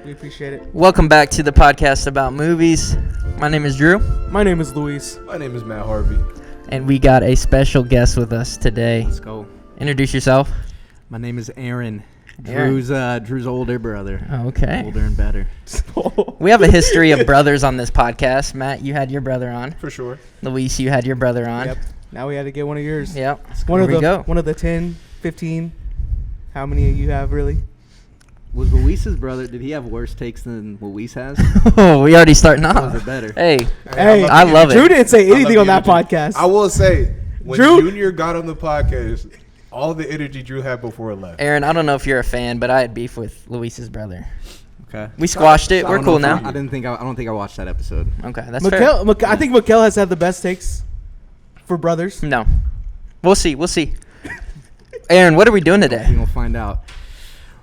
We appreciate it. Welcome back to the podcast about movies. My name is Drew. My name is Luis. My name is Matt Harvey. And we got a special guest with us today. Let's go. Introduce yourself. My name is Aaron. Aaron. Drew's older brother. Okay. Older and better. We have a history of brothers on this podcast. Matt, you had your brother on. For sure. Luis, you had your brother on. Yep. Now we had to get one of yours. Yep. One Here of we go. One of the 10, 15. How many you have really? Was Luis's brother, did he have worse takes than Luis has? Oh, we already starting Or off. was it better? Hey, Hey, I love Drew it. didn't say anything on that the energy. podcast. I will say, when Drew- Junior got on the podcast, all the energy Drew had before it left. Aaron, I don't know if you're a fan, but I had beef with Luis's brother. Okay. We squashed it. I We're don't cool know if now. I don't think I watched that episode. Okay, that's fair. I think Mikkel has had the best takes for brothers. No. We'll see. We'll see. Aaron, what are we doing We're today? gonna find out.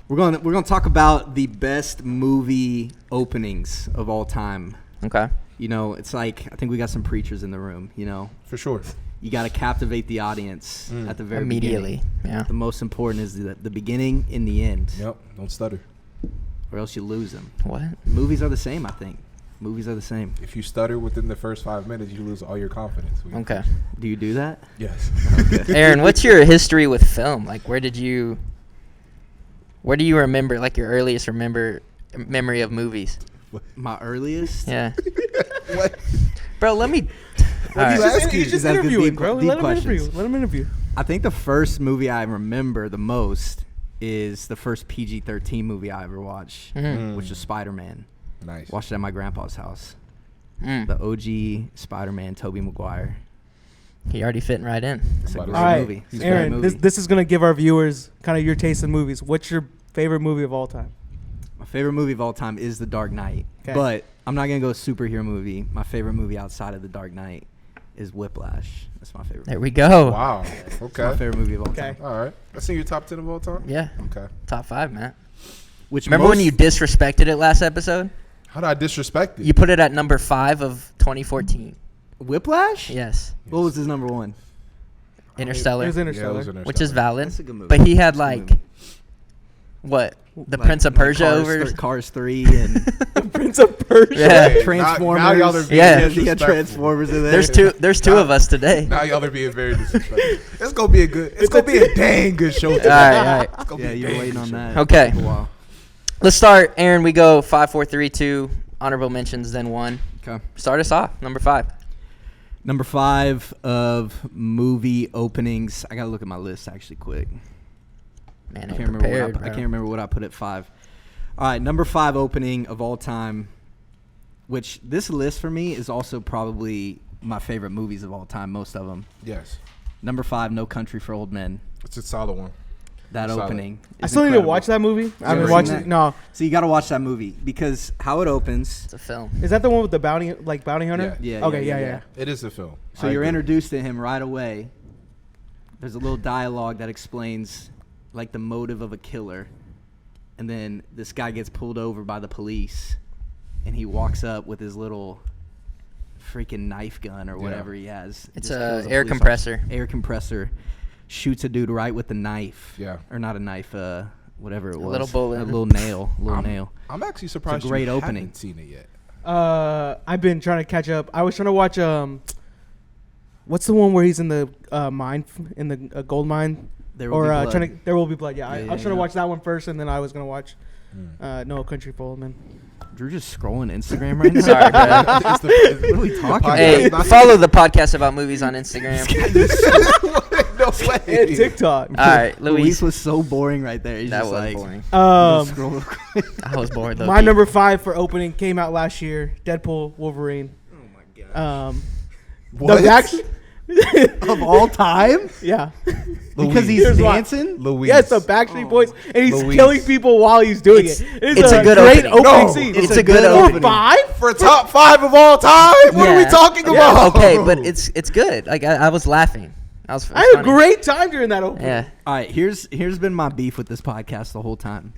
We're gonna talk about the best movie openings of all time. Okay. You know, it's like I think we got some preachers in the room. You know, For sure. you got to captivate the audience at the very Immediately. beginning. Yeah. The most important is the beginning and the end, Yep. Don't stutter. or else you lose them. What? Movies are the same, I think. Movies are the same. If you stutter within the first 5 minutes, you lose all your confidence. Okay. Do you do that? Yes. Aaron, what's your history with film? Like, where do you remember, like, your earliest memory of movies? My earliest? Yeah. What? Bro, let me. All He's right. asking. He's just That's good interviewing, deep- bro. deep Let him questions. interview. Let him interview. I think the first movie I remember the most is the first PG-13 movie I ever watched, Mhm. which was Spider-Man. Nice. Watched it at my grandpa's house. Mm. The OG Spider-Man, Tobey Maguire. He already fitting right in. It's a All great All right, movie. It's a great Aaron, movie. this is going to give our viewers kind of your taste in movies. What's your favorite movie of all time? My favorite movie of all time is The Dark Knight. 'Kay. But I'm not going to go superhero movie. My favorite movie outside of The Dark Knight is Whiplash. That's my favorite There movie. we go. Wow. It's my Okay. favorite movie of all Okay. time. All right. That's in your top 10 of all time? Yeah. Okay. Top 5, man. Which Remember when most- you disrespected it last episode? How did I disrespect it? You put it at number 5 of 2014. Whiplash? Yes. What was his number one? Interstellar. It was Yeah, it Interstellar. was Which is valid. That's a good movie. But he had, That's a like, good movie. what? The Like- Prince of like Persia Cars, over. Cars 3 and Prince of Persia. Yeah. Hey, Transformers. Now y'all are being Yeah. He had disrespectful. Transformers in there. There's two of us today. Now y'all are being very disrespectful. It's gonna be a good. It's gonna be a dang good show today. All right. It's gonna Yeah, be a you're dang waiting good on show. that. Okay. For a while. Let's start. Aaron, we go 5, 4, 3, 2. Honorable mentions, then 1. Okay. Start us off. Number 5. Number 5 of movie openings. I gotta look at my list actually quick. Man, I I'm can't remember. prepared, I bro. can't remember what I put at 5. All right, number 5 opening of all time. Which this list for me is also probably my favorite movies of all time. Most of them. Yes. Number 5, No Country for Old Men. It's a solid one. That Solid. opening. I is still need to incredible. watch that movie. I haven't ever watched seen it. that? No. So you got to watch that movie because how it opens. It's a film. Is that the one with the bounty hunter? Yeah. Okay, yeah. It is a film. So I you're agree. introduced to him right away. There's a little dialogue that explains like the motive of a killer. And then this guy gets pulled over by the police and he walks up with his little freaking knife gun or whatever he has. It's Just a kills air police compressor. officer. Air compressor. Shoots a dude right with the knife. Yeah. Or not a knife, whatever it was. little bullet. A little nail. nail. I'm actually surprised great you opening. haven't seen it yet. I've been trying to catch up. I was trying to watch what's the one where he's in the mine in the gold mine? There Will Be Blood. There Will Be Blood. Yeah, I Yeah, was trying to yeah. watch that one first, and then I was gonna watch No Country for Old Men. Drew just scrolling Instagram right now. Sorry, bro. It's the- What are we talking podcast. Hey, Not- follow the podcast about movies on Instagram. no way. And TikTok. All right, Luis Luis. was so boring right there. He's That just was like, boring. scroll real quick. I was bored though. My number 5 for opening came out last year. Deadpool, Wolverine. Oh my god. What? The back- Of all time? yeah. Because he's Here's why. dancing? Louise. Yes, the Backstreet Boys, and he's Louise. killing people while he's doing It's- it. it's a good great opening. opening No, scene. It's a good Number opening. 5? For top 5 of all time? What are we Yeah. talking Yeah, about? okay, but it's good. Like I was laughing. I was. I had a funny. great time during that opening. Yeah. All right, here's been my beef with this podcast the whole time.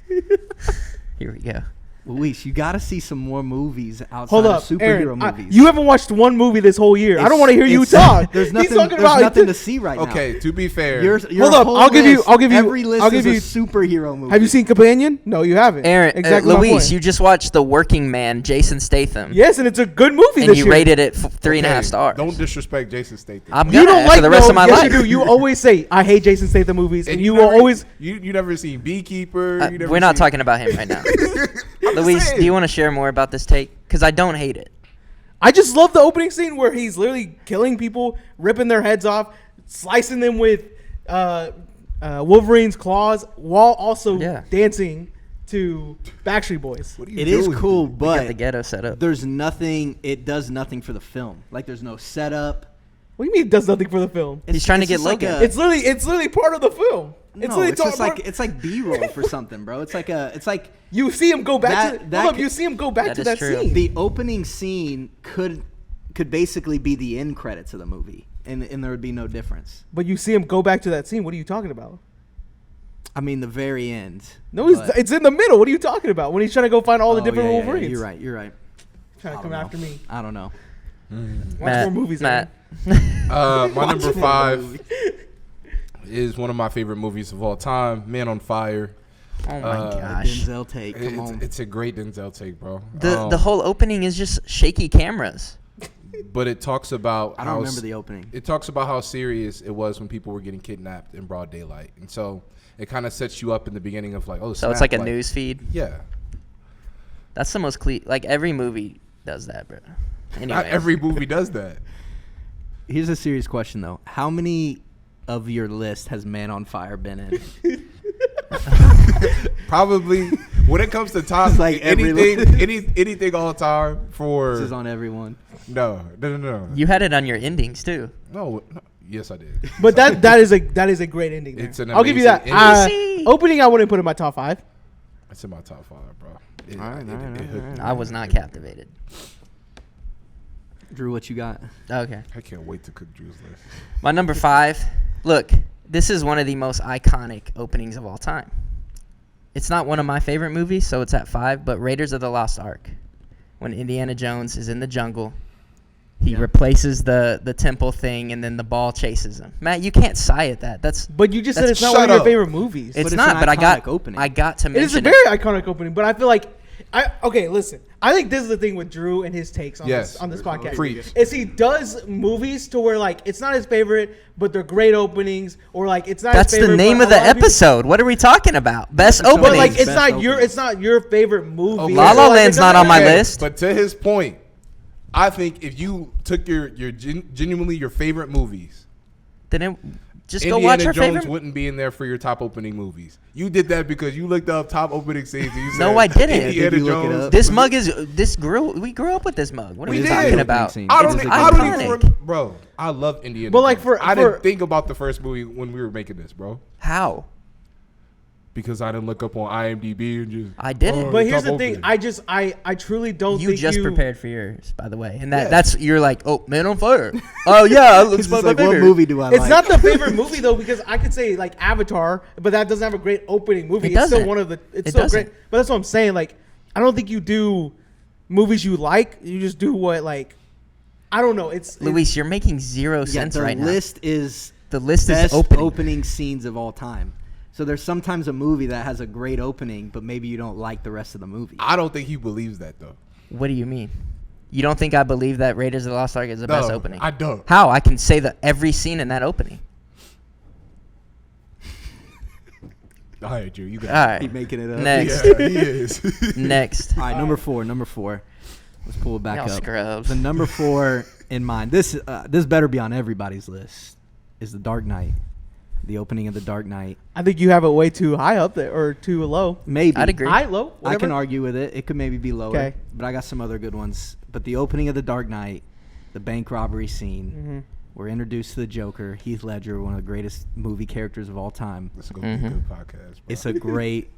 Here we go. Luis, you got to see some more movies outside Hold of up, superhero Aaron. movies. You haven't watched one movie this whole year. I don't It's- want to hear you it's- talk. There's He's nothing. talking There's about nothing to see right now. Okay, to be fair, Your Hold up, whole I'll give you- list- I'll give you- Every list I'll give is you- a superhero movie. Have you seen Companion? No, you haven't. Aaron, exactly my Luis, point. you just watched The Working Man, Jason Statham. Yes, and it's a good movie And this you year. rated it 3.5 okay, stars. Don't disrespect Jason Statham. I'm You gonna don't like for the rest no, of my yes, life. you do. You always say I hate Jason Statham movies, and you will never- always. You never seen Beekeeper. You never We're not seen- talking about him right now. I'm just Luis, saying. do you want to share more about this take? Because I don't hate it. I just love the opening scene where he's literally killing people, ripping their heads off, slicing them with Wolverine's claws, while also Yeah. dancing to Backstreet Boys. What are you It is doing? cool, We got but the ghetto set up. there's nothing. It does nothing for the film. Like there's no setup. What do you mean it does nothing for the film? He's trying to get just like Logan. a- It's literally part of the film. No, it's just like it's like B-roll for something, bro. It's like you see him go back That- to that hold up, could- you see him go back That to is that true. scene. the opening scene could basically be the end credits of the movie, and there would be no difference. But you see him go back to that scene. What are you talking about? I mean, the very end. No, but- it's in the middle. What are you talking about? When he's trying to go find all the Oh, different yeah, Wolverines. You're right. You're right. Trying to I come don't after know. me. I don't know. Watch more movies. Matt. My number 5 is one of my favorite movies of all time, Man on Fire. Oh my Uh, gosh. Denzel take. Come on. It's a great Denzel take, bro. The whole opening is just shaky cameras. But it talks about I don't remember the opening. It talks about how serious it was when people were getting kidnapped in broad daylight, and so it kind of sets you up in the beginning of like, oh, So it's snap, like a news feed. Yeah, That's the most like every movie does that, bro. Anyways. not every movie does that. Here's a serious question though. How many of your list has Man on Fire been in? Probably when it comes to top, It's like every anything all time for This is on everyone. no. You had it on your endings too. No, yes, I did. But that is a great ending. There. It's an I'll give you that. amazing ending. Easy. Opening, I wouldn't put in my top 5. It's in my top 5, bro. It Alright. hooked me. I was not captivated. Drew, what you got? Okay. I can't wait to cook Drew's list. My number 5. Look, this is one of the most iconic openings of all time. It's not one of my favorite movies, so it's at 5, but Raiders of the Lost Ark. When Indiana Jones is in the jungle, he replaces the temple thing, and then the ball chases him. Matt, you can't sigh at that. But you just said That's- it's not Shut one of your up. favorite movies. It's it's not, an but I got iconic opening. I got to It is a mention very iconic opening, but I feel like okay, listen. I think this is the thing with Drew and his takes on Yes. this podcast. Preach. Is he does movies to where like it's not his favorite, but they're great openings, or like it's not. That's his the favorite, name but of a the lot people- episode. What are we talking about? Best But, opening. But like it's Best not opening. your favorite movie. Okay. La So, La like, it Land's not doesn't on my matter. list. But to his point, I think if you took your genuinely your favorite movies, then it, just Indiana go watch our Jones favorite. wouldn't be in there for your top opening movies. You did that because you looked up top opening scenes. And you said, No, I didn't. Indiana Did you look it Jones. up? This mug is we grew up with this mug. What are We we did. talking Opening about? scene. I It's don't. a I good don't iconic. even. Bro, I love Indiana. But, like, Jones. for- I for- didn't think about the first movie when we were making this, bro, How? because I didn't look up on IMDb and just. I didn't. Oh, But here's top the thing. opening. I truly don't You think just you prepared for yours, by the way, and Yeah. that's you're like, oh, Man on Fire. Oh yeah, It's it's just my like, what favorite. movie do I It's like? not the favorite movie though, because I could say like Avatar, but that doesn't have a great opening movie. It It's still doesn't. one of the. It's It still doesn't. great, but that's what I'm saying. Like, I don't think you do movies you like. You just do what like. I don't know. It's Luis, you're making zero Yeah, sense the right now. list is The list is best opening. opening scenes of all time. So there's sometimes a movie that has a great opening, but maybe you don't like the rest of the movie. I don't think he believes that though. What do you mean? You don't think I believe that Raiders of the Lost Ark is the best No, opening? I don't. How? I can say that every scene in that opening. All right, Drew, you got. All right. Keep making it up. Next. Yeah, he is. Next. All right, number four. Let's pull it back Y'all up. scrubs. The number 4 in mine. This better be on everybody's list. Is The Dark Knight. The opening of The Dark Knight. I think you have it way too high up there or too low. Maybe. I'd agree. High, low. I can whatever. argue with it. It could maybe be lower. Okay. But I got some other good ones. But the opening of The Dark Knight, the bank robbery scene, Mhm. we're introduced to the Joker, Heath Ledger, one of the greatest movie characters of all time. This is gonna be a good podcast. Bro. It's a great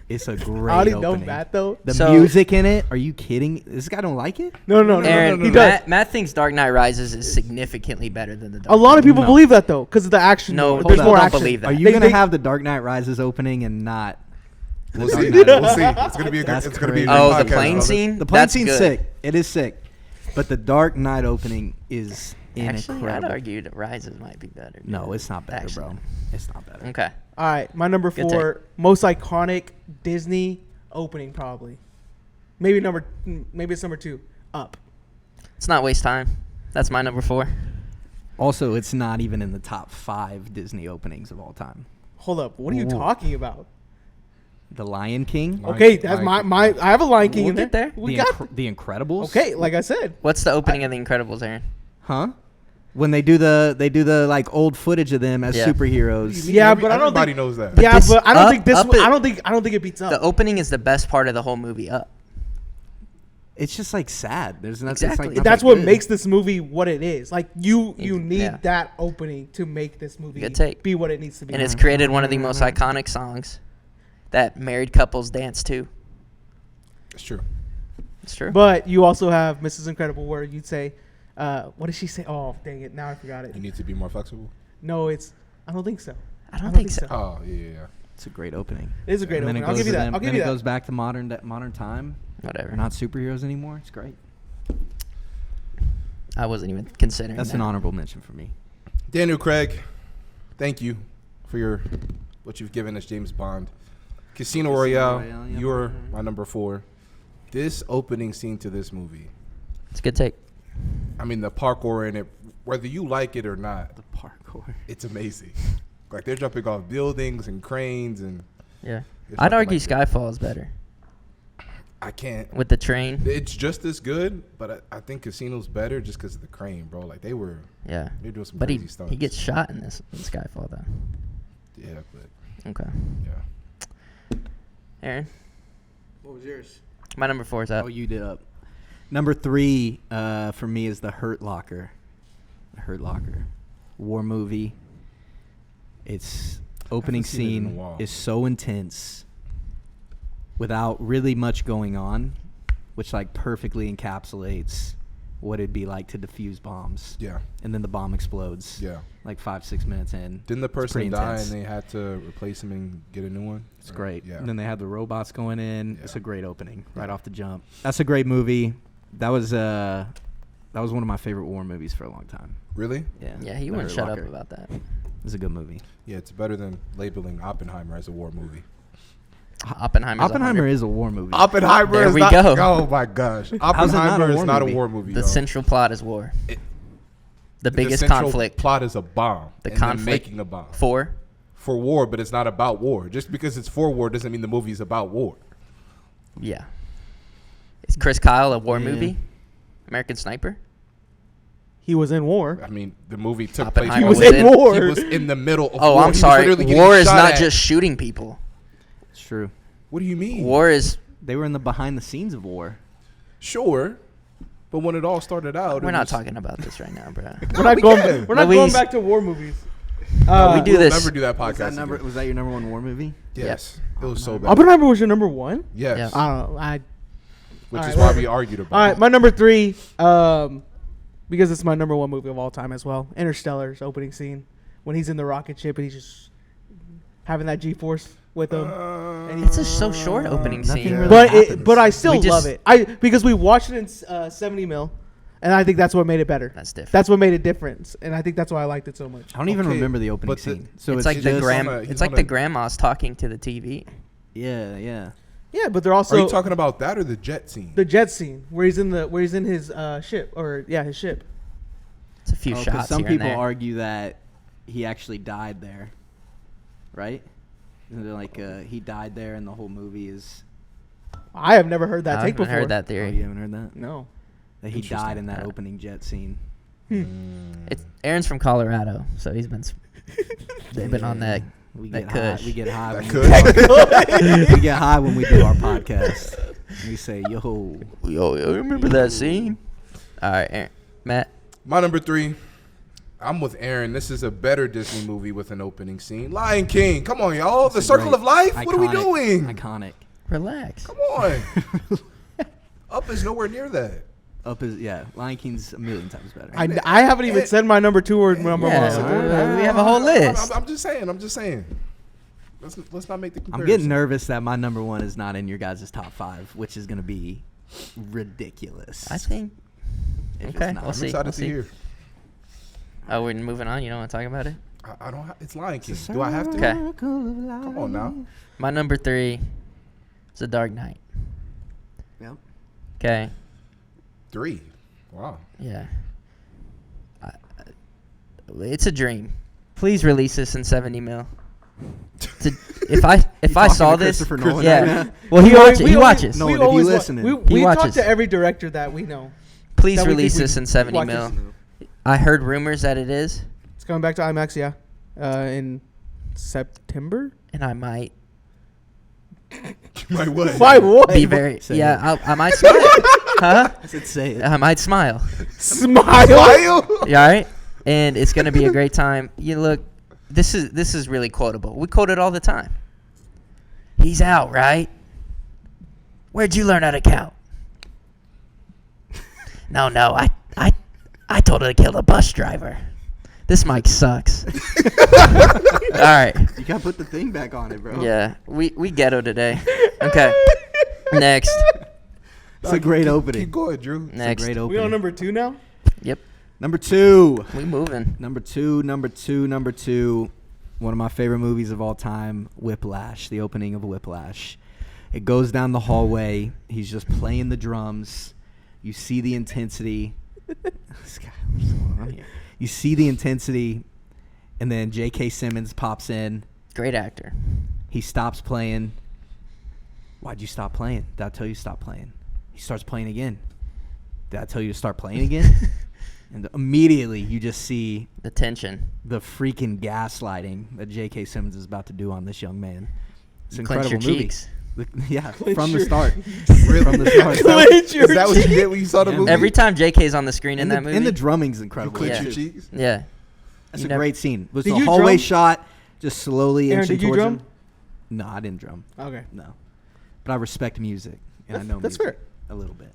I already know opening. Matt though. The So- music in it, are you kidding? This guy don't like it? No. Aaron, He does. Matt thinks Dark Knight Rises is significantly better than the Dark A lot of people No. believe that though, because of the action. No, There's people more don't action. believe that. Are you They- gonna they- have the Dark Knight Rises opening and not We'll see. We'll see. It's gonna be a good. That's It's gonna be a crazy. good Oh, the podcast, plane brothers. scene. The plane That's scene's good. sick. It is sick. But the Dark Knight opening is Actually, I'd incredible. argue that Rises might be better. No, it's not better, Actually. bro. It's not better. Okay. All right, my number Good 4, most iconic Disney opening probably. Maybe it's number 2. Up. Let's not waste time. That's my number 4. Also, it's not even in the top 5 Disney openings of all time. Hold up, what are you Ooh. talking about? The Lion King. Lion Okay, King, that's Lion my. I have a Lion King We'll in get there. there. We got. The Incredibles. Okay, like I said. What's the opening of The Incredibles, Aaron? Huh? When they do the like old footage of them as Yeah. superheroes. Yeah, but I don't everybody think- knows that. Yeah, this but I don't Up- think this. Up One, it- I don't think it beats Up. The opening is the best part of the whole movie. Up. It's just like sad. There's nothing. Exactly. It's like That's nothing what good. makes this movie what it is. Like you need Yeah. that opening to make this movie Good take. be what it needs to be. And it's created one of the most iconic songs that married couples dance to. It's true. It's true. But you also have Mrs. Incredible, where you'd say, what did she say? Oh, dang it! Now I forgot it. You need to be more flexible. No, it's. I don't think so. I don't think so. Oh yeah. It's a great opening. It is a great And then opening. it I'll goes give you to that. them- I'll give then you it that. goes back to modern time. Whatever. They're not superheroes anymore. It's great. I wasn't even considering That's that. an honorable mention for me. Daniel Craig, thank you for what you've given us, James Bond. Casino Royale, Royale, yeah. you're my number 4. This opening scene to this movie, It's a good take. I mean, the parkour in it, whether you like it or not, The parkour. it's amazing. Like, they're jumping off buildings and cranes, and Yeah. It's I'd nothing argue like that. Skyfall is better I can't. with the train. It's just as good, but I think Casino's better just because of the crane, bro. Like, they're Yeah. doing some But crazy he stunts. gets shot in this in Skyfall though. Yeah, but Okay. yeah. Aaron, What was yours? my number 4 is Up. Oh, you did Up. Number 3 for me is The Hurt Locker. The Hurt Locker. War movie. Its opening seen it in a scene while. is so intense without really much going on, which like perfectly encapsulates what it'd be like to defuse bombs. Yeah. And then the bomb explodes Yeah. like 5-6 minutes in. Didn't the It's pretty person die intense. and they had to replace him and get a new one? It's great. Yeah. And then they have the robots going in. It's Yeah. a great opening right off the jump. That's a great movie. That was one of my favorite war movies for a long time. Really? Yeah. Yeah, he The wouldn't Hurt shut Locker. up about that. It's a good movie. Yeah, it's better than labeling Oppenheimer as a war movie. Oppenheimer is a war movie. Oppenheimer There is we not. go. Oh my gosh, Oppenheimer is not a war movie. The y'all. central plot is war. The biggest central conflict plot is a bomb. The and them conflict making a bomb for for war, but it's not about war. Just because it's for war doesn't mean the movie is about war. yeah. Is Chris Kyle a war Yeah. movie? American Sniper? He was in war. I mean, the movie took place. Oppenheimer He was was in in- war. He was in the middle of Oh, war. I'm He was sorry. literally getting War is shot not at. just shooting people. It's true. What do you mean? War is They were in the behind the scenes of war. Sure, but when it all started out, we're it not was- talking about this right now, bro. We're not we going. can. We're not going Luis. back to war movies. we do We'll this. never do that podcast. again. Was that your number 1 war movie? Yes, it was so bad. Oppenheimer was your number 1. Yes, Yeah. I don't know. which all is right, why well- we argued about. All right, it. my number 3, because it's my number 1 movie of all time as well. Interstellar's opening scene when he's in the rocket ship and he's just having that G-force with him. It's a so short opening Nothing scene. really but happens. but I still We just- love it. Because we watched it in 70 mil, and I think that's what made it better. That's different. That's what made it different, and I think that's why I liked it so much. I don't even Okay, remember the opening but the- scene. So it's like the just- grand. he's It's like on the a- grandmas talking to the TV. Yeah, yeah. Yeah, but they're also Are you talking about that or the jet scene? the jet scene where he's in his ship his ship. It's a few 'Cause shots some here and people there. argue that he actually died there. Right? Isn't it like he died there and the whole movie is I have never heard that I take haven't before. heard that Oh, theory. you haven't heard that? No. That he died in that Yeah. opening jet scene. It's Aaron's from Colorado, so he's been. They've been on that. We That get high. kush. We get high. That When could. we get high when we do our podcast. We say, "Yo, Yo, remember that scene? All right, Aaron, Matt. My number 3. I'm with Aaron. This is a better Disney movie with an opening scene. Lion King. Come on, y'all. The It's a Circle great- of Life. What are we iconic- doing? Iconic. Relax. Come on. Up is nowhere near that. Up is Lion King's a million times better. I haven't even said my number 2 or number Yeah, 1. we have a whole list. I'm just saying. let's not make the comparison. I'm getting nervous that my number one is not in your guys' top 5, which is going to be ridiculous. I think. if it's Okay, not. we'll see. I'm excited to hear. Oh, we're moving on. You don't want to talk about it? I don't. It's Lion King. Do I have to? Okay. Come on now. My number 3 is The Dark Knight. Yep. Okay. 3. Wow. Yeah. It's a dream. Please release this in 70 mil. If I talking saw to this, Christopher Nolan yeah. right now? Well, he We watches. No, we if you always listening. we He talk watches. to every director that we know. Please that we release think this we in 70 watch mil. this. I heard rumors that it is, It's coming back to IMAX, yeah, in September. and I might My what? Why what? be very. Say Yeah, I might smile. Huh? I said say it. I might smile. Smile. Yeah, all right. And it's gonna be a great time. You look. This is really quotable. We quote it all the time. He's out, right? Where'd you learn how to count? No, I told her to kill the bus driver. This mic sucks. All right. You got to put the thing back on it, bro. Yeah, we ghetto today. Okay. Next. It's a great opening. Keep going, Drew. It's Next. a great We opening. on number 2 now. Yep. Number 2. We moving. Number two. One of my favorite movies of all time, Whiplash, the opening of Whiplash. It goes down the hallway. He's just playing the drums. You see the intensity. This guy, what's going on here? You see the intensity, and then J.K. Simmons pops in. Great actor. He stops playing. Why'd you stop playing? Did I tell you to stop playing? He starts playing again. Did I tell you to start playing again? And immediately you just see The tension. the freaking gaslighting that J.K. Simmons is about to do on this young man. It's an Clench incredible your movie. cheeks. Yeah, Clench from the your- start. Really? From the start. Clench your Is that what you did when you saw the Yeah. movie? Every time JK's on the screen in And that movie. and the drumming's you incredible. clench Yeah. your cheeks. Yeah. That's You a never- great scene. It was Did a you hallway drum? shot, just slowly Aaron, inching did you towards drum? him. No, I didn't drum. Okay. No, but I respect music, and I know That's music fair. a little bit.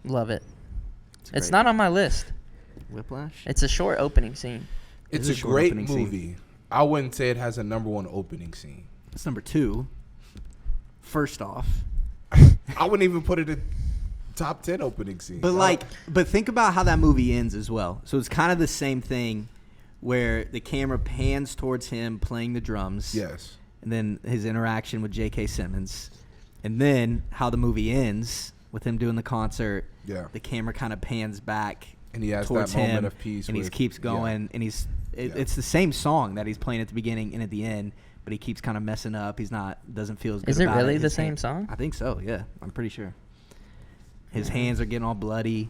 Love it. a It's great- not on my list. Whiplash. It's a short opening scene. It's It is a a short great opening scene. movie. I wouldn't say it has a number 1 opening scene. That's number 2. First off, I wouldn't even put it in top 10 opening scenes. but think about how that movie ends as well. So it's kind of the same thing, where the camera pans towards him playing the drums. Yes. And then his interaction with J.K. Simmons, and then how the movie ends with him doing the concert. Yeah. The camera kind of pans back, And he has that towards moment him, of peace and he with- keeps yeah. going, and Yeah. it's the same song that he's playing at the beginning and at the end, but he keeps kind of messing up. He's doesn't feel as good. Is it about really His the same hand- song? I think so. Yeah, I'm pretty sure. His hands are getting all bloody.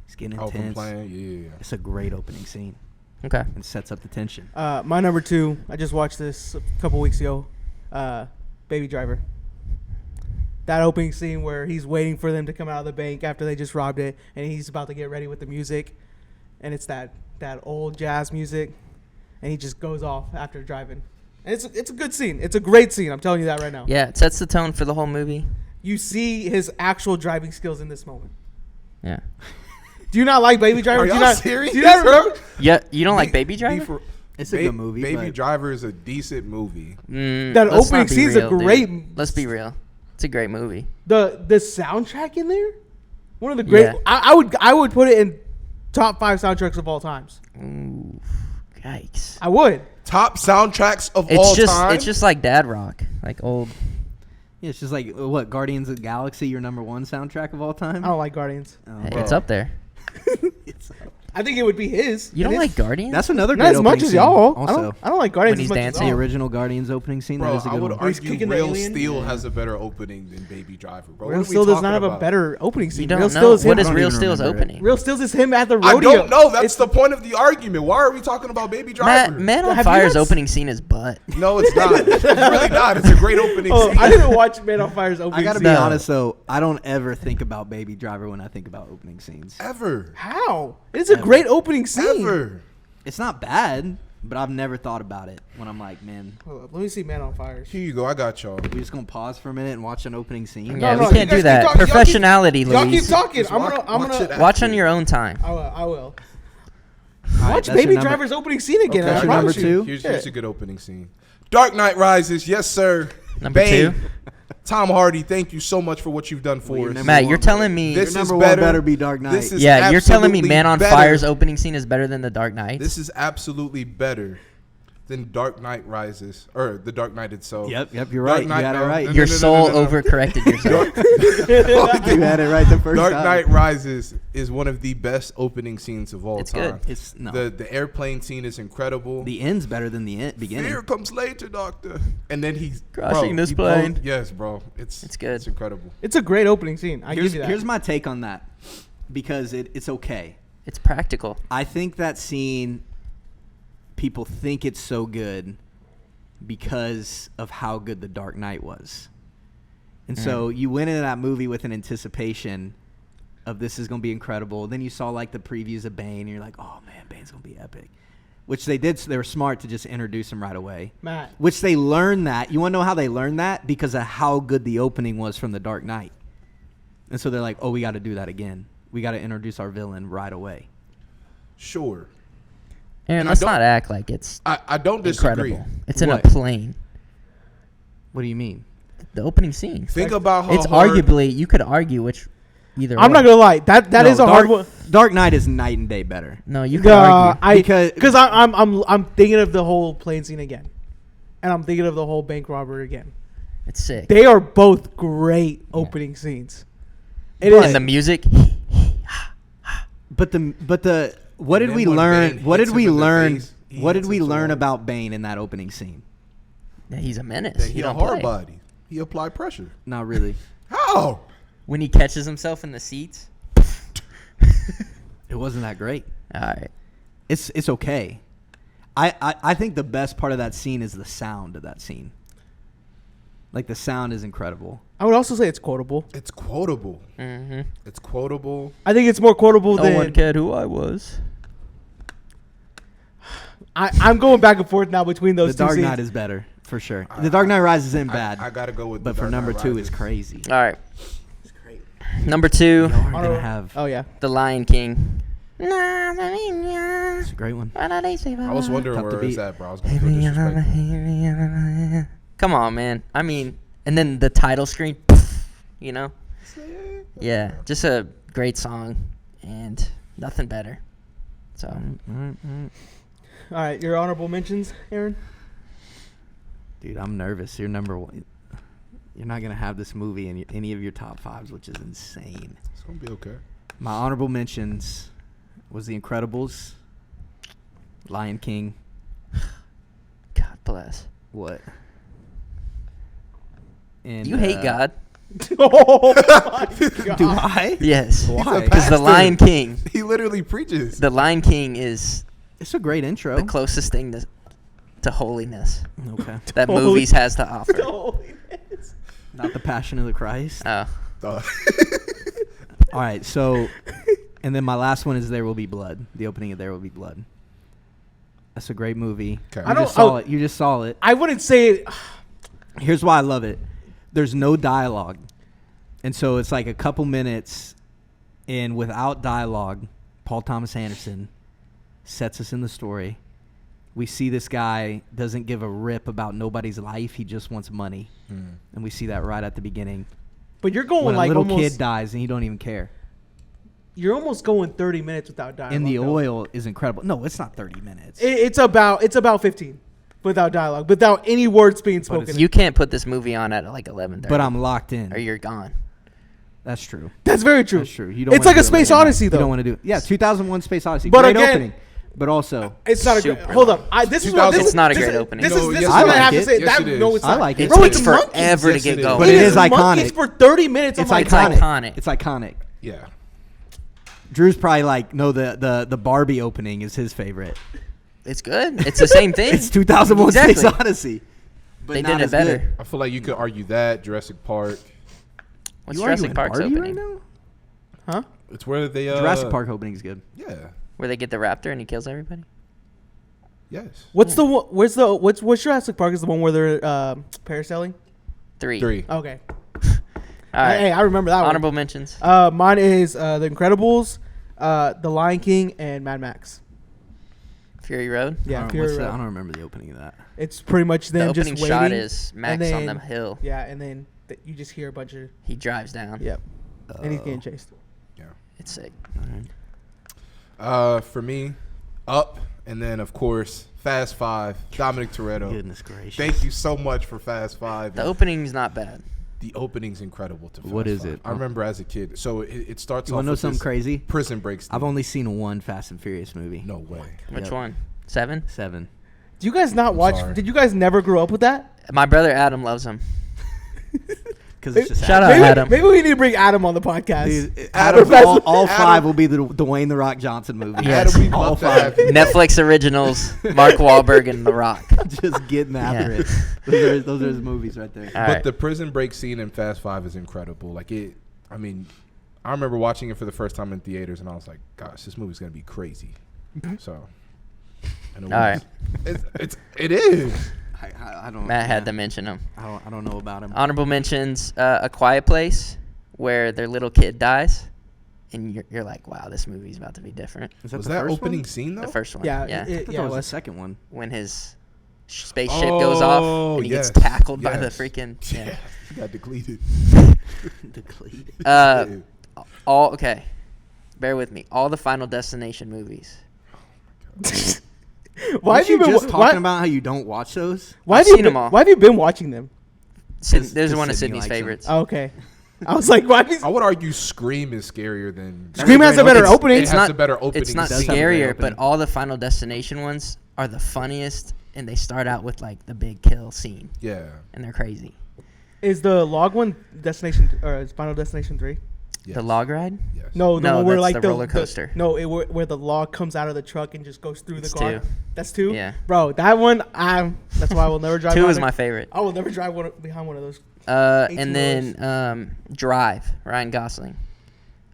He's getting Oh, from intense. playing? Yeah. It's a great opening scene Okay. and sets up the tension. My number 2. I just watched this a couple weeks ago. Baby Driver. That opening scene where he's waiting for them to come out of the bank after they just robbed it, and he's about to get ready with the music, and it's that old jazz music, and he just goes off after driving. And it's a good scene. It's a great scene. I'm telling you that right now. Yeah, it sets the tone for the whole movie. You see his actual driving skills in this moment. Yeah. Do you not like Baby Driver? Are Do you y'all not, serious, Do you not remember? Yeah, you don't like Baby Driver? For- It's a good movie, Baby but- Driver is a decent movie. That Let's opening not be scene's a real, dude. great- Let's be real. It's a great movie. The soundtrack in there, one of the great. Yeah. I would put it in top 5 soundtracks of all times. Ooh, yikes. I would. Top soundtracks of all time. It's just like dad rock, like old. Yeah, it's just like what Guardians of the Galaxy, your number 1 soundtrack of all time. I don't like Guardians. Oh, It's up there. it's I think it would be his. You don't It is- like Guardians? That's another Not great as much opening as scene y'all. Also, I don't like Guardians When as he's much dancing, as the y'all. original Guardians opening scene. Bro, that is a I good would one. He's argue kicking the Real alien. Steel Yeah. has a better opening than Baby Driver, bro. Real What are we Steel does talking not have a about? better opening You scene. don't Real know. Steel is What him. is I don't Real even Steel's remember it. opening? Real Steel's is him at the rodeo. I don't know. That's It's- the point of the argument. Why are we talking about Baby Driver? Man on Have you Fire's not opening scene is butt. No, it's not. It's really not. It's a great opening Oh, scene. I didn't watch Man on Fire's opening I gotta scene. be No. honest though, I don't ever think about Baby Driver when I think about opening scenes. Ever. How? It's a great opening scene. Ever. It's not bad, but I've never thought about it when I'm like, man, Hold up, let me see Man on Fire. Here you go. I got y'all. we just gonna pause for a minute and watch an opening scene. Yeah, no, we can't you do guys keep that. talking. Y'all keep- Professionality, Y'all keep Luis. talking. Just I'm watch- gonna. watch it Watch on your own time. I will. All right, Watch that's Baby your number- Driver's opening scene again. Okay, I That's your promise number you. two? Here's Yeah. a good opening scene. Dark Knight Rises, yes, sir. Number Bane. 2. Tom Hardy, thank you so much for what you've done for Well, us. number Matt, one, you're telling me. This Your is number one better. better be Dark Knight. This is Yeah, you're telling me absolutely Man on better. Fire's opening scene is better than The Dark Knight. This is absolutely better than Dark Knight Rises, or The Dark Knight itself. Yep, you're Dark right. Knight- you had it no, right. no, Your no, no, soul no, no, no. overcorrected yourself. You had it right the first Dark time. Knight Rises is one of the best opening scenes of all It's time. good. It's no. The airplane scene is incredible. The end's better than the beginning. Fear comes later, Doctor. And then he's Crashing this he blows- plane. Yes, bro. It's good. It's incredible. It's a great opening scene. I give you that. Here's my take on that, because it's okay. It's practical. I think that scene, people think it's so good because of how good The Dark Knight was. And so you went into that movie with an anticipation of this is going to be incredible. Then you saw like the previews of Bane and you're like, oh man, Bane's going to be epic. Which they did. So they were smart to just introduce him right away. Matt. Which they learned that. You want to know how they learned that? Because of how good the opening was from The Dark Knight. And so they're like, oh, we got to do that again. We got to introduce our villain right away. Sure. Aaron, And I let's don't- not act like it's I don't disagree. incredible. It's in What? a plane. What do you mean? The opening scene. Think about how It's hard, arguably, you could argue which either I'm way. not gonna lie. That is a hard one. Dark Knight is night and day better. No, you could argue. Because- I'm thinking of the whole plane scene again, and I'm thinking of the whole bank robbery again. It's sick. They are both great opening scenes. It And is. the music. But the what And did then we when learn? Bane What hits did we him in the learn? face, he What hits did we him so learn hard. about Bane in that opening scene? Yeah, he's a menace. that He he a don't hard play. body. He applied pressure. Not really. How? When he catches himself in the seats. It wasn't that great. All right. It's okay. I think the best part of that scene is the sound of that scene. Like the sound is incredible. I would also say it's quotable. It's quotable. Mm-hmm. It's quotable. I think it's more quotable No than. one cared who I was. I'm going back and forth now between those The two Dark scenes. Knight is better for sure. The Dark Knight Rises isn't bad, I gotta go with. but The for Dark number Knight 2 Rises. is crazy. All right. It's great. Number 2, Y'all are gonna have. Oh yeah. The Lion King. It's a great one. I was wondering Tough to where it's beat. at, bro. I was going to disrespect. Come on, man. I mean, and then the title screen, you know? Yeah, just a great song and nothing better. So, All right, your honorable mentions, Aaron. Dude, I'm nervous. You're number 1. You're not gonna have this movie in any of your top 5s, which is insane. It's gonna be okay. My honorable mentions was The Incredibles, Lion King. God bless. What? And You hate God. Oh my God. Do I? Yes. Why? Because The Pastor. Lion King. He literally preaches. The Lion King is It's a great intro. the closest thing to holiness Okay. that Holy- movies has to offer. Holiness. Not the Passion of the Christ. Oh. Uh, All right, so, and then my last one is There Will Be Blood. The opening of There Will Be Blood. That's a great movie. Okay. You just saw it. You just saw it. I wouldn't say. Here's why I love it. There's no dialogue. And so it's like a couple minutes, and without dialogue, Paul Thomas Anderson sets us in the story. We see this guy doesn't give a rip about nobody's life. He just wants money. And we see that right at the beginning. But you're going When a like little almost. kid dies and you don't even care. You're almost going 30 minutes without dialogue. And the though. oil is incredible. No, it's not 30 minutes. It's about 15 without dialogue, without any words being spoken. You can't put this movie on at like 11:30. But I'm locked in. or you're gone. That's true. That's very true. That's true. You don't It's wanna like a do it late Space at night. Odyssey, though. You don't want to do it. Yeah, 2001 Space Odyssey. But Great again- opening. But also, It's not a Super great. Hold long. up. This is what. This It's is, not a this great is- opening. This No, is yes, what I I like have it. to say. Yes, That, it no, is. it's I not. like it. It Bro, takes it's monkeys. forever to Yes, get it going. is. But it It is iconic. monkeys for 30 minutes. I'm It's like, iconic. iconic. It's iconic. yeah. Drew's probably like, no, the Barbie opening is his favorite. It's good. It's the same thing. It's 2001 Space Exactly. Odyssey. But They not did it as better. good. I feel like you could argue that Jurassic Park. What's You Jurassic arguing Park's Barbie opening? right now? huh? It's where they Jurassic Park opening is good. Yeah. Where they get the raptor and he kills everybody? Yes. What's the one? What's Jurassic Park? Is the one where they're parasailing? 3. 3. Okay. All right. Hey, I remember that Honorable mentions. one. Mine is The Incredibles, The Lion King, and Mad Max. Fury Road. Yeah, I Fury don't Road. remember the opening of that. It's pretty much The them opening just waiting. shot is Max and on the then- hill. Yeah, and then you just hear a bunch of. He drives down. Yep. And he's Oh. getting chased. It's sick. For me, Up, and then of course Fast 5. Dominic Toretto. Goodness gracious. Thank you so much for Fast 5. The opening's not bad. The opening's incredible to Fast What is 5. it? I remember as a kid. So it starts You off want to know with something this crazy? prison breaks. I've only seen one Fast and Furious movie. No way. Which Yep. one? 7? 7. Do you guys not watch? sorry. Did you guys never grow up with that? My brother Adam loves him. Because it's just Shout out maybe, Adam. Maybe we need to bring Adam on the podcast. Dude, Adam, all Adam- 5 will be the Dwayne the Rock Johnson movie. Yes. Adam, we'd All love to 5. have you. Netflix originals, Mark Wahlberg and The Rock. Just getting after Yeah. it. Those are his movies right there. All But right. the prison break scene in Fast 5 is incredible. Like it, I mean, I remember watching it for the first time in theaters, and I was like, "Gosh, this movie's gonna be crazy." So, and it All was. It is. I don't. Matt had yeah. to mention him. I don't know about him. Honorable mentions: A Quiet Place, where their little kid dies, and you're like, wow, this movie's about to be different. Is Was the that first opening one? scene though? The first one, Yeah, yeah. I thought yeah, that it was the was. second one. When his spaceship goes off and he yes, gets tackled by the yes. freaking Yeah, he got deleted. Depleted. Okay, bear with me. All the Final Destination movies. Why have you been just wa- talking why, about how you don't watch those? Why I've have you seen been, them all. Why have you been watching them? There's 'cause one of Sydney Sydney's likes 'em. favorites. Oh, okay. I was like, why? I would argue Scream is scarier than. Scream has a better It's- opening. It it's has not- a better opening. It's not does have a great scarier, opening. but all the Final Destination ones are the funniest, and they start out with like the big kill scene, Yeah. and they're crazy. Is the log one Destination or is Final Destination 3? Yes. The log ride. Yes. No, the No, one where that's like the roller coaster. no, where the log comes out of the truck and just goes through It's the car. 2. That's 2. Yeah. Bro, that one, that's why I will never drive. 2 is behind my it. favorite. I will never drive behind one of those. And then Drive, Ryan Gosling,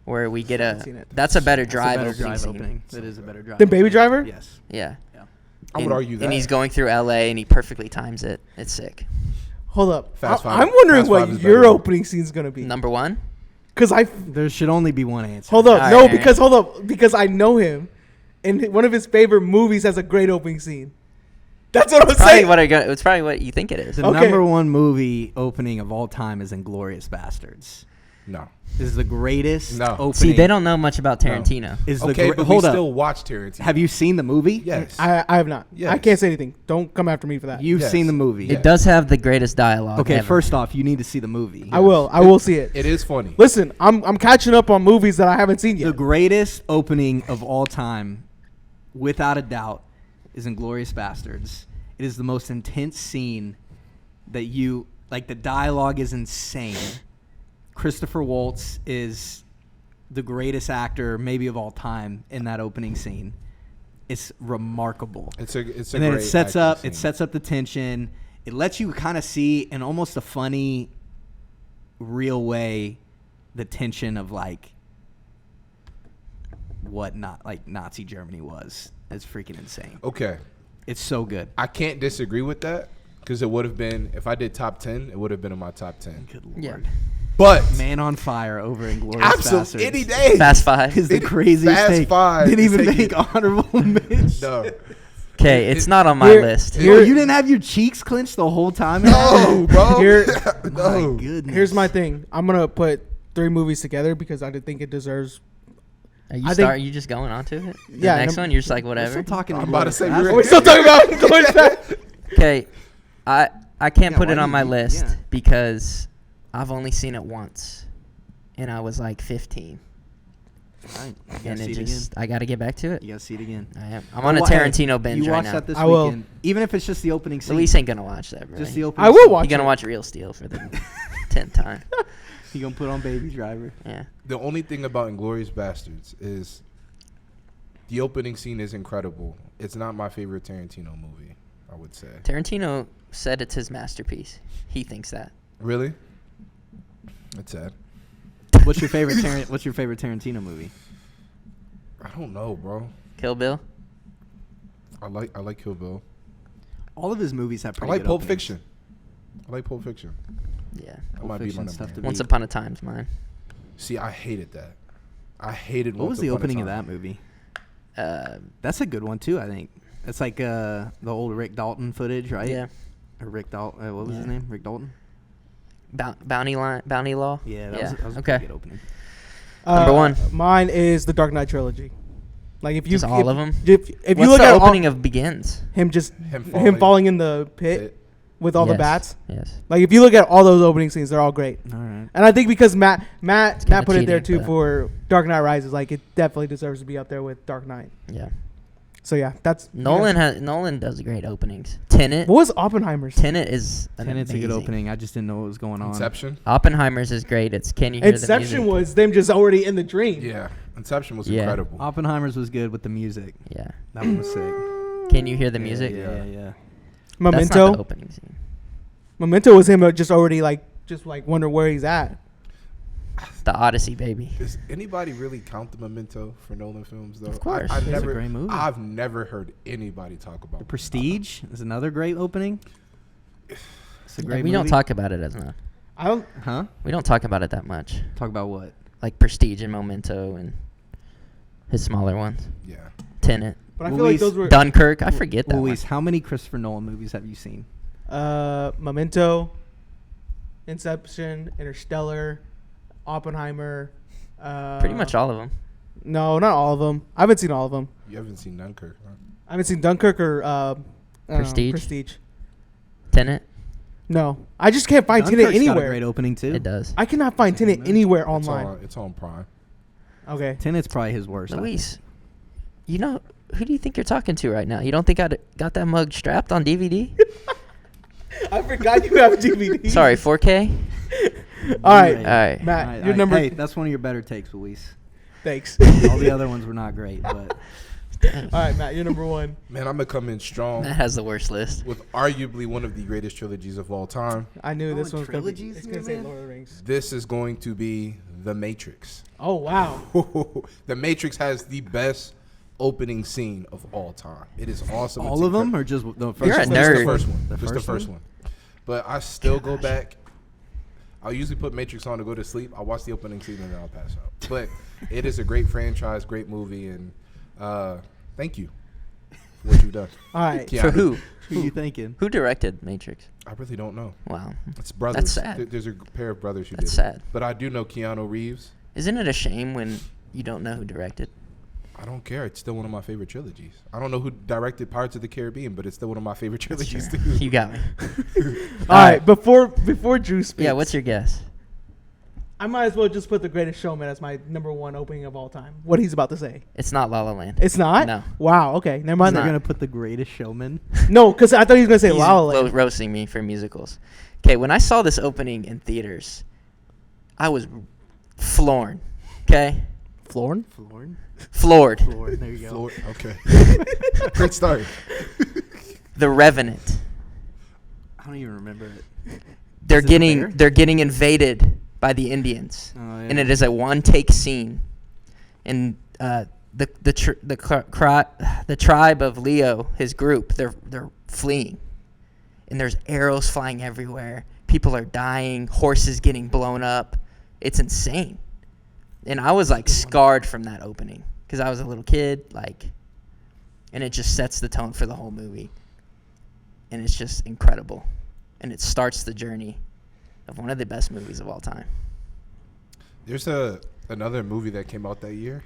where we get haven't seen it. that's a better That's a drive better opening drive scene. opening. That is a better drive. Than Baby opening. Driver? Yes. Yeah. I would And- argue that. And he's going through LA and he perfectly times it. It's sick. Hold up. Fast I'm Five- wondering Fast what Five is your better. opening scene's gonna be. Number 1. Because There should only be one answer. hold up, All no, right, because I know him, and one of his favorite movies has a great opening scene. That's what I'm saying. It's probably what you think it is. The Okay. number one movie opening of all time is Inglourious Bastards. No. This is the greatest No. opening. See, they don't know much about Tarantino. Is the Okay, gra- but hold we up. still watch Tarantino. Have you seen the movie? Yes. I have not. Yes. I can't say anything. Don't come after me for that. You've Yes. seen the movie. Yeah. It does have the greatest dialogue. Okay, ever. first off, you need to see the movie. I will. I will see it. It is funny. Listen, I'm catching up on movies that I haven't seen The yet. greatest opening of all time, without a doubt, is Inglourious Bastards. It is the most intense scene that you like. The dialogue is insane. Christopher Waltz is the greatest actor maybe of all time in that opening scene. It's remarkable. It's a And then great it sets action up scene. it sets up the tension. It lets you kind of see in almost a funny, real way the tension of like what not like Nazi Germany was. It's freaking insane. Okay. It's so good. I can't disagree with that because it would have been, if I did top 10, it would have been in my top 10. Good lord. Yeah. But Man on Fire over Inglourious absolutely Bastards. any day. Fast 5. is the It- craziest Fast thing. Five Didn't is even taking- make honorable mention. No. Okay, it's not on my Here- list. here- Yo, you didn't have your cheeks clenched the whole time? No, bro. Here- no. My goodness. Here's my thing. I'm gonna put 3 movies together because I think it deserves. Are I you just going on to it? The Yeah, next num- one, you're just like We're whatever. still talking I'm about to say Inglourious we're- Are we still talking about Inglourious Bastards? Okay, I can't Yeah, put why it do on you my need- list yeah. because I've only seen it once, and I was like 15, Right. You and gotta see it it just again. I got to get back to it. You gotta see it again. I am. I'm on a Well, hey, Tarantino binge You right watch now. that this I will. weekend, even if it's just the opening scene. Luis ain't gonna watch that, bro. Just the opening. I will scene. watch You're gonna it. watch Real Steel for the 10th time. You gonna put on Baby Driver? Yeah. The only thing about Inglourious Bastards is the opening scene is incredible. It's not my favorite Tarantino movie, I would say. Tarantino said it's his masterpiece. He thinks that. Really? That's sad. What's your favorite? What's your favorite Tarantino movie? I don't know, bro. Kill Bill. I like Kill Bill. All of his movies have I pretty like good Pulp openings. Fiction. I like Pulp Fiction. Yeah. That Pulp might be my Fiction's number tough to one. Once beat. Upon a Time's mine. See, I hated that. I hated What was Once the Upon a opening of Time. that movie? Uh, That's a good one too, I think. It's like the old Rick Dalton footage, right? Yeah. Or Rick Dalton. What was his Yeah. name? Rick Dalton. Bounty Law. Yeah, Yeah. that was a Okay. pretty good opening. Number one. Mine is the Dark Knight trilogy. Like if you Just all if, of them. If you What's look the at opening of Begins? him just Him him falling in the pit It- with all the Yes. bats. Yes. Like if you look at all those opening scenes, they're all great. All right. And I think because Matt kinda put it there cheating, too but- for Dark Knight Rises, like it definitely deserves to be up there with Dark Knight. Yeah. So yeah, that's Nolan does great openings. Tenet. What was Oppenheimer's? Tenet is an Tenet's a good amazing- opening. I just didn't know what was going on. Inception. Oppenheimer's is great. It's Can You Hear the Inception Music? was them just already in the dream. Yeah, Inception was Yeah. incredible. Oppenheimer's was good with the music. Yeah. That one was sick. Can You Hear the Music? Yeah. That's Memento. not the opening scene. Memento was him just already like wonder where he's at. The Odyssey, baby. Does anybody really count the Memento for Nolan films, though? Of course. I've It's a never, great movie. I've never heard anybody talk about The Prestige is another great opening. It's a Yeah, great we movie. don't talk about it as much. I don't. Huh? We don't talk about it that much. Talk about what? Like Prestige and Memento and his smaller ones. Yeah. Tenet. But I feel like Luis, those were Dunkirk. I forget that Luis, one. how many Christopher Nolan movies have you seen? Memento, Inception, Interstellar, Oppenheimer. Pretty much all of them. No, not all of them. I haven't seen all of them. You haven't seen Dunkirk, huh? I haven't seen Dunkirk or I don't know, Prestige? Prestige. Tenet. No, I just can't find Tenet Dunkirk's got a anywhere. great opening too. It does. I cannot find Tenet anywhere It's online. It's on Prime. Okay. Tenet's probably his worst. I think. Luis, you know, who do you think you're talking to right now? You don't think I got that mug strapped on DVD? I forgot you have DVD. Sorry, 4K? All right, All right. Matt, All right, your all right. number. Hey, that's one of your better takes, Luis. Thanks. All the other ones were not great, but All right, Matt, you're number one. Man, I'm gonna come in strong That has the worst list. with arguably one of the greatest trilogies of all time. I knew this Oh, one was gonna be. trilogies It's here, gonna say man? Lord of the Rings. This is going to be The Matrix. Oh wow. The Matrix has the best opening scene of all time. It is awesome. all of them or just the first You're a one? nerd. The first one. The Just the first first one? one. But I still go back. I'll usually put Matrix on to go to sleep. I'll watch the opening scene and then I'll pass out. But it is a great franchise, great movie, and thank you for what you've done. All right. Yeah. For who? Who you thinking? Who directed Matrix? I really don't know. Wow. It's brothers. sad. There's a pair of brothers who That's did it. sad. But I do know Keanu Reeves. Isn't it a shame when you don't know who directed? I don't care. It's still one of my favorite trilogies. I don't know who directed Pirates of the Caribbean, but it's still one of my favorite trilogies too. You got me. All right. Before Drew speaks. Yeah, what's your guess? I might as well just put The Greatest Showman as my number one opening of all time. What he's about to say. It's not La La Land. It's not. No. Wow. Okay. Never mind. It's They're not. gonna put The Greatest Showman. No, because I thought he was gonna say He's La La Land. roasting me for musicals. Okay, when I saw this opening in theaters, I was floored. Okay? Florn. Floored. Lord, there you go. Floor- okay. Great start. The Revenant. I don't even remember it. They're Is it getting fair? they're getting invaded by the Indians. Oh, yeah. And it is a one-take scene. And the tribe of Leo, his group, they're fleeing. And there's arrows flying everywhere. People are dying, horses getting blown up. It's insane. And I was like scarred from that opening because I was a little kid, and it just sets the tone for the whole movie. And it's just incredible. And it starts the journey of one of the best movies of all time. There's another movie that came out that year.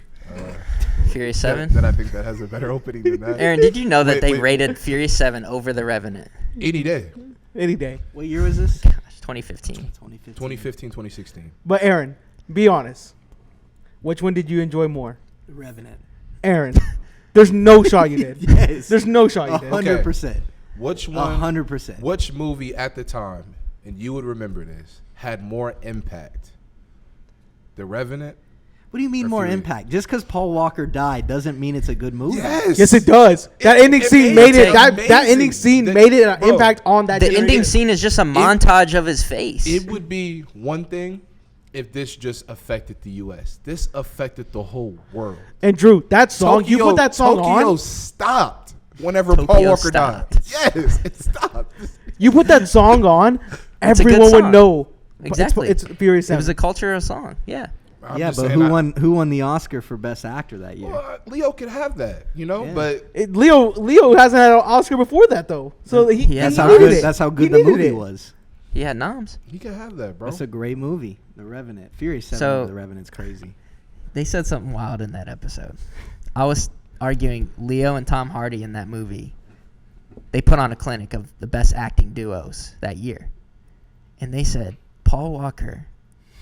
Furious that- 7? That I think that has a better opening than that. Aaron, did you know that Wait, they wait. rated Furious 7 over The Revenant? Any day. Any day. What year was this? Gosh, 2015. 2015. 2015, 2016. But Aaron, be honest. Which one did you enjoy more? The Revenant. Aaron, there's no shot you did. Yes. There's no shot you did. 100%. Which one? 100%. Which movie at the time, and you would remember this, had more impact? The Revenant? What do you mean Or more Fury. impact? Just because Paul Walker died doesn't mean it's a good movie. Yes. Yes, it does. That ending scene made it. That amazing. ending scene The- made it an bro, impact on that. The generation. ending scene is just a montage of his face. It would be one thing if this just affected the U.S. This affected the whole world. And Drew, that song you put that song Tokyo on. stopped whenever Paul Tokyo Walker stopped. died. Yes, it stopped. You put that song on. It's a good Everyone would song. know. Exactly. It's Furious It was 7. a cultural song. Yeah. I'm Yeah, just but saying who won the Oscar for Best Actor that year? Well, Leo could have that, Yeah. but Leo hasn't had an Oscar before that though, so he That's he how needed good- it. That's how He good the needed movie it. was. He had noms. he could have that, bro. That's a great movie. The Revenant. Fury 7 So- of The Revenant's crazy. They said something wild in that episode. I was arguing Leo and Tom Hardy in that movie. They put on a clinic of the best acting duos that year. And they said Paul Walker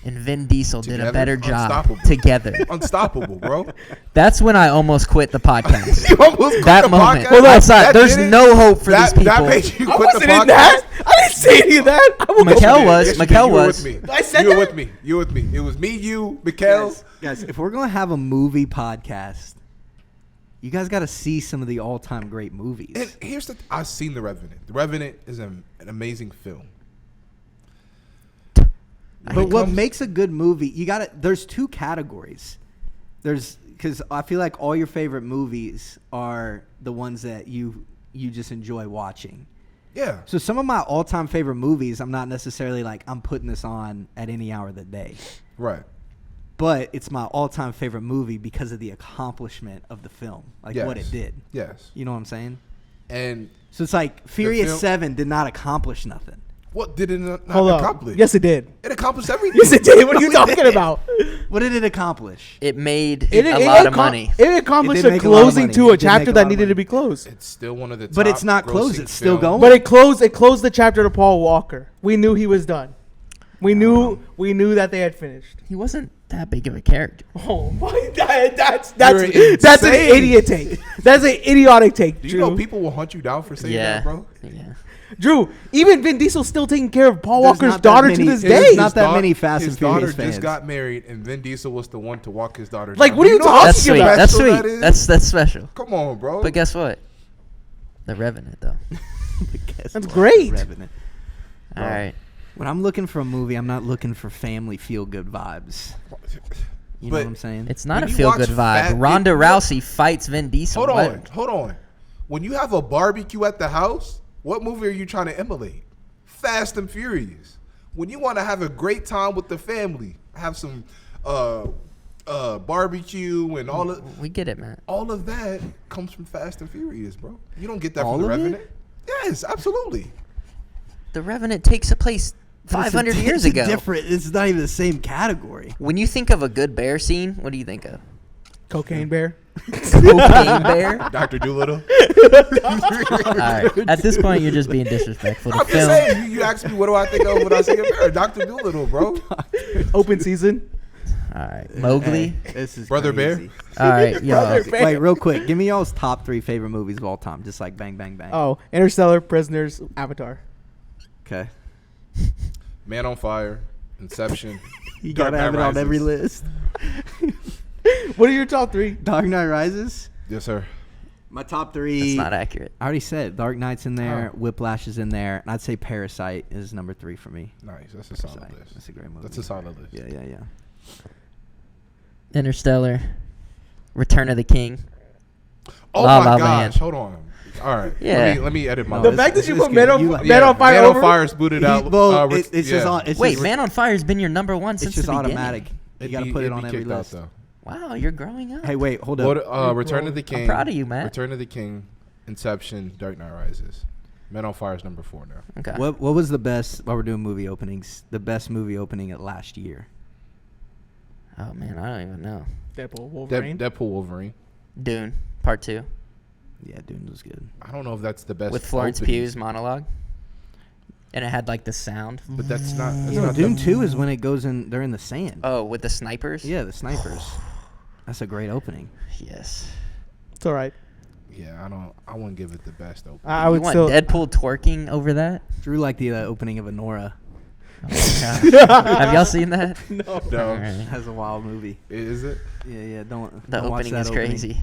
and Vin Diesel did a Together? better job Unstoppable. together. Unstoppable, bro. That's when I almost quit the podcast. You almost quit That the moment. podcast? I thought That there's did it? no hope for that, these people. That made you I quit the wasn't in podcast. that. I didn't say any of that. I will Mikkel Yes, you was. did. Yes, Mikkel you were was. with me. I said you were that? with me. You were with me. It was me, you, Mikkel. Guys, if we're going to have a movie podcast, you guys got to see some of the all-time great movies. And here's I've seen The Revenant. The Revenant is an amazing film. But what makes a good movie, you got to there's two categories. Cuz I feel like all your favorite movies are the ones that you just enjoy watching. Yeah. So some of my all-time favorite movies, I'm not necessarily like I'm putting this on at any hour of the day. Right. But it's my all-time favorite movie because of the accomplishment of the film, like what it Yes. did. Yes. You know what I'm saying? And So it's like Furious film- 7 did not accomplish nothing. what did it not Hold up. accomplish? Yes, it did. It accomplished everything. Yes, it did. What are you No, it talking didn't. about? What did it accomplish? It made It a lot of accom- money. It accomplished It did a make a lot of closing money. to It a did make chapter a that lot of needed to money. be closed. It's still one of the top But it's not closed. grossing It's still films. going. But it closed. It closed the chapter to Paul Walker. We knew he was done. We knew that they had finished. He wasn't that big of a character. Oh my! That's You're that's an insane. idiot take. That's an idiotic take, Do Drew. you know people will hunt you down for saying Yeah. that, bro? Yeah. Drew, even Vin Diesel's still taking care of Paul There's Walker's not that daughter many- to this there's day. not that many Fast his and Furious daughter fans. just got married, and Vin Diesel was the one to walk his daughter. Like, down. what are you know talking how That's sweet. about? That's special sweet. that is? That's special. Come on, bro. But guess what? The Revenant, though. Guess That's what? great. Revenant. All right. When I'm looking for a movie, I'm not looking for family feel-good vibes. You know But what I'm saying? It's not When a you feel-good watch vibe. Fat Ronda People- Rousey fights Vin Diesel. hold on. When you have a barbecue at the house, what movie are you trying to emulate? Fast and Furious. When you want to have a great time with the family, have some barbecue and We get it, man. all of that comes from Fast and Furious, bro. You don't get that All from The of it? Revenant. Yes, absolutely. The Revenant takes a place But it's a 500 di- years it's a ago. Different. It's not even the same category. When you think of a good bear scene, what do you think of? Cocaine Bear. Cocaine bear? Dr. Doolittle. All right. At this point, you're just being disrespectful. The I'm just film. saying. You asked me what do I think of when I say a bear? Dr. Doolittle, bro. Open season. All right. Mowgli. Hey, this is Brother crazy. All right. Yo. Brother Bear. Wait, real quick. Give me y'all's top 3 favorite movies of all time. Just like bang, bang, bang. Oh, Interstellar, Prisoners, Avatar. Okay. Man on Fire, Inception. You Dark gotta have it Knight on every Rises. list. What are your top three? Dark Knight Rises. Yes, sir. My top 3. That's not accurate. I already said Dark Knight's in there. Oh. Whiplash is in there. And I'd say Parasite is number 3 for me. Nice. That's a solid Parasite. list. That's a great movie. That's a solid list. Yeah, yeah, yeah. Interstellar. Return of the King. Oh La my La gosh. Land. Hold on. All right. Yeah. Let me edit my No, The list. fact that this you is put good. Men on, You like- Men on Fire Man over. on Fire is booted out. Well, Rit- it's yeah. just on. It's Wait, just, Man on Fire has been your number one It's since just the beginning. automatic. You It'd gotta be- put it it'd on be every kicked out, list. though. Wow, you're growing up. Hey, wait, hold up. Return of the King. proud of you, Matt. Return of the King, Inception, Dark Knight Rises. Men on Fire is number 4 now. Okay. What was the best? While we're doing movie openings, the best movie opening at last year? Oh man, I don't even know. Deadpool, Wolverine. Deadpool Wolverine. Dune Part 2 Yeah, Dune was good. I don't know if that's the best. with Florence opening, Pugh's monologue, and it had like the sound. But that's not. That's No, not Dune the, 2 is when it goes in. They're in the sand. Oh, with the snipers. Yeah, the snipers. That's a great opening. Yes. It's all right. Yeah, I wouldn't give it the best opening. I You would want still. Deadpool twerking over that? Drew liked the opening of Anora. Oh my gosh. Have y'all seen that? No. All No. right. That's a wild movie. Is it? Yeah, yeah. Don't The don't watch opening that is crazy.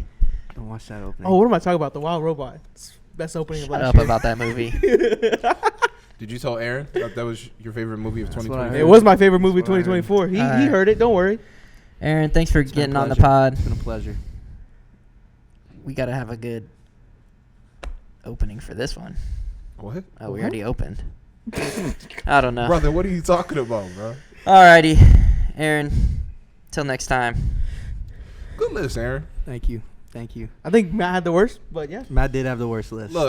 Don't watch that opening. Oh, what am I talking about? The Wild Robot. It's best opening of Shut last up year. about that movie. Did you tell Aaron that was your favorite movie of That's what I 2020? It was my favorite movie That's what I heard. 2024. He Alright. heard it. Don't worry. Aaron, thanks for It's been a getting on the pleasure. pod. It's been a pleasure. We gotta have a good opening for this one. What? Oh, we already opened. I don't know. Brother, what are you talking about, bro? Alrighty, Aaron, Till next time. Good list, Aaron. Thank you. I think Matt had the worst, but yeah. Matt did have the worst list. Look,